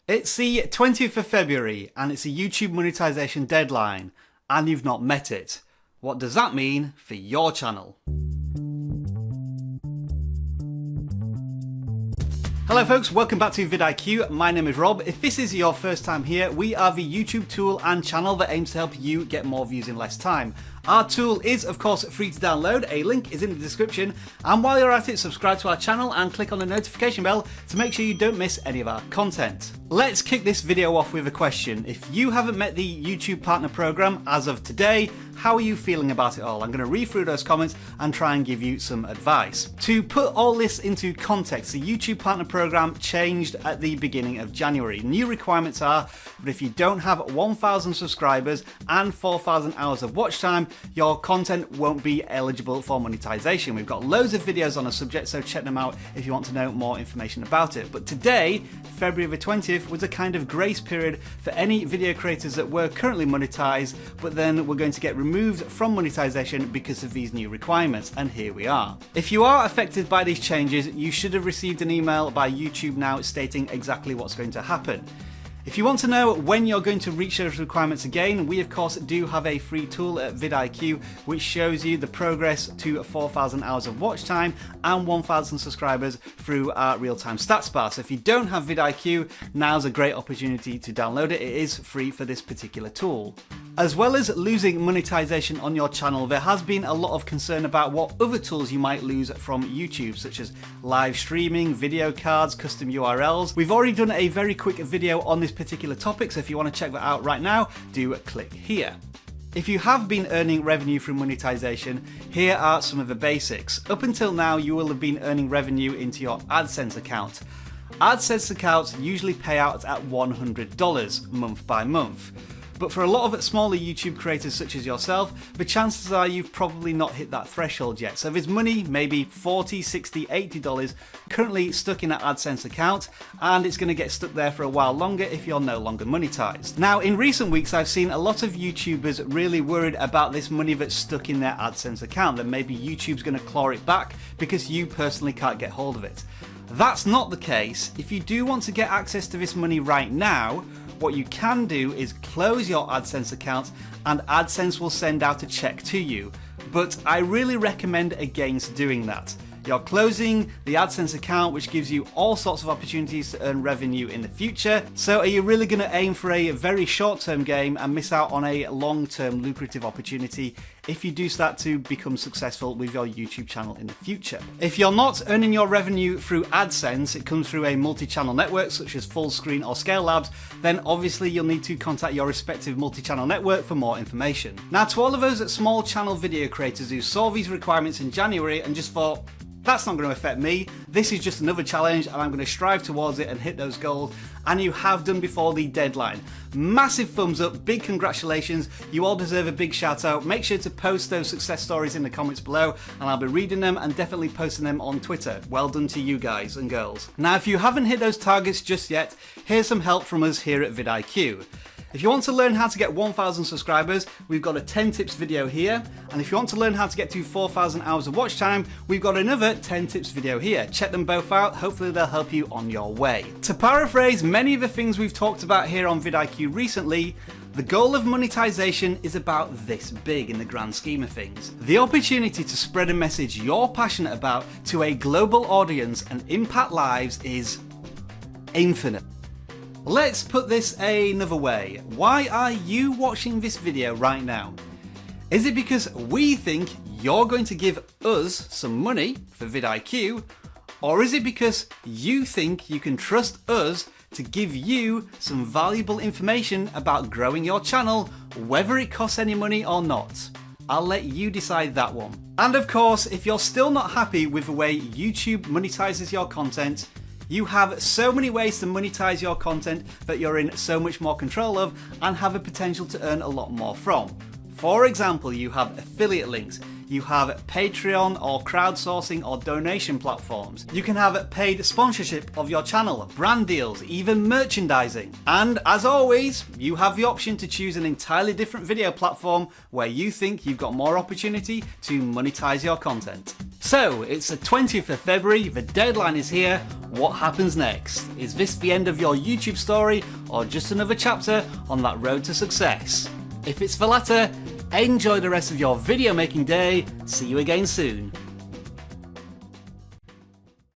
It's the 20th of February and it's a YouTube monetization deadline and you've not met it. What does that mean for your channel? Hello folks, welcome back to vidIQ. My name is Rob. If this is your first time here, we are the YouTube tool and channel that aims to help you get more views in less time. Our tool is of course free to download, a link is in the description, and while you're at it, subscribe to our channel and click on the notification bell to make sure you don't miss any of our content. Let's kick this video off with a question. If you haven't met the YouTube Partner Program as of today, how are you feeling about it all? I'm going to read through those comments and try and give you some advice. To put all this into context, the YouTube Partner Program changed at the beginning of January. New requirements are that if you don't have 1,000 subscribers and 4,000 hours of watch time, your content won't be eligible for monetization. We've got loads of videos on the subject, so check them out if you want to know more information about it. But today, February the 20th, was a kind of grace period for any video creators that were currently monetized, but then we're going to get removed from monetization because of these new requirements, and here we are. If you are affected by these changes, you should have received an email by YouTube now stating exactly what's going to happen. If you want to know when you're going to reach those requirements again, we of course do have a free tool at vidIQ which shows you the progress to 4,000 hours of watch time and 1,000 subscribers through our real-time stats bar. So if you don't have vidIQ, now's a great opportunity to download it. It is free for this particular tool. As well as losing monetization on your channel, there has been a lot of concern about what other tools you might lose from YouTube, such as live streaming, video cards, custom URLs. We've already done a very quick video on this particular topic, so if you want to check that out right now, do click here. If you have been earning revenue through monetization, here are some of the basics. Up until now, you will have been earning revenue into your AdSense account. AdSense accounts usually pay out at $100 month by month. But for a lot of smaller YouTube creators such as yourself, the chances are you've probably not hit that threshold yet. So there's money, maybe $40, $60, $80 currently stuck in that AdSense account, and it's going to get stuck there for a while longer if you're no longer monetized. Now, in recent weeks, I've seen a lot of YouTubers really worried about this money that's stuck in their AdSense account, that maybe YouTube's going to claw it back because you personally can't get hold of it. That's not the case. If you do want to get access to this money right now, what you can do is close your AdSense account and AdSense will send out a check to you. But I really recommend against doing that. You're closing the AdSense account, which gives you all sorts of opportunities to earn revenue in the future. So are you really going to aim for a very short-term game and miss out on a long-term lucrative opportunity if you do start to become successful with your YouTube channel in the future? If you're not earning your revenue through AdSense, it comes through a multi-channel network such as Fullscreen or Scale Labs, then obviously you'll need to contact your respective multi-channel network for more information. Now, to all of those small channel video creators who saw these requirements in January and just thought, that's not going to affect me, this is just another challenge and I'm going to strive towards it and hit those goals, and you have done before the deadline. Massive thumbs up, big congratulations, you all deserve a big shout out. Make sure to post those success stories in the comments below and I'll be reading them and definitely posting them on Twitter. Well done to you guys and girls. Now, if you haven't hit those targets just yet, here's some help from us here at vidIQ. If you want to learn how to get 1,000 subscribers, we've got a 10 tips video here. And if you want to learn how to get to 4,000 hours of watch time, we've got another 10 tips video here. Check them both out, hopefully they'll help you on your way. To paraphrase many of the things we've talked about here on vidIQ recently, the goal of monetization is about this big in the grand scheme of things. The opportunity to spread a message you're passionate about to a global audience and impact lives is infinite. Let's put this another way. Why are you watching this video right now? Is it because we think you're going to give us some money for vidIQ? Or is it because you think you can trust us to give you some valuable information about growing your channel, whether it costs any money or not? I'll let you decide that one. And of course, if you're still not happy with the way YouTube monetizes your content, you have so many ways to monetize your content that you're in so much more control of and have a potential to earn a lot more from. For example, you have affiliate links. You have Patreon or crowdsourcing or donation platforms. You can have paid sponsorship of your channel, brand deals, even merchandising. And as always, you have the option to choose an entirely different video platform where you think you've got more opportunity to monetize your content. So, it's the 20th of February, the deadline is here. What happens next? Is this the end of your YouTube story or just another chapter on that road to success? If it's the latter, enjoy the rest of your video making day. See you again soon.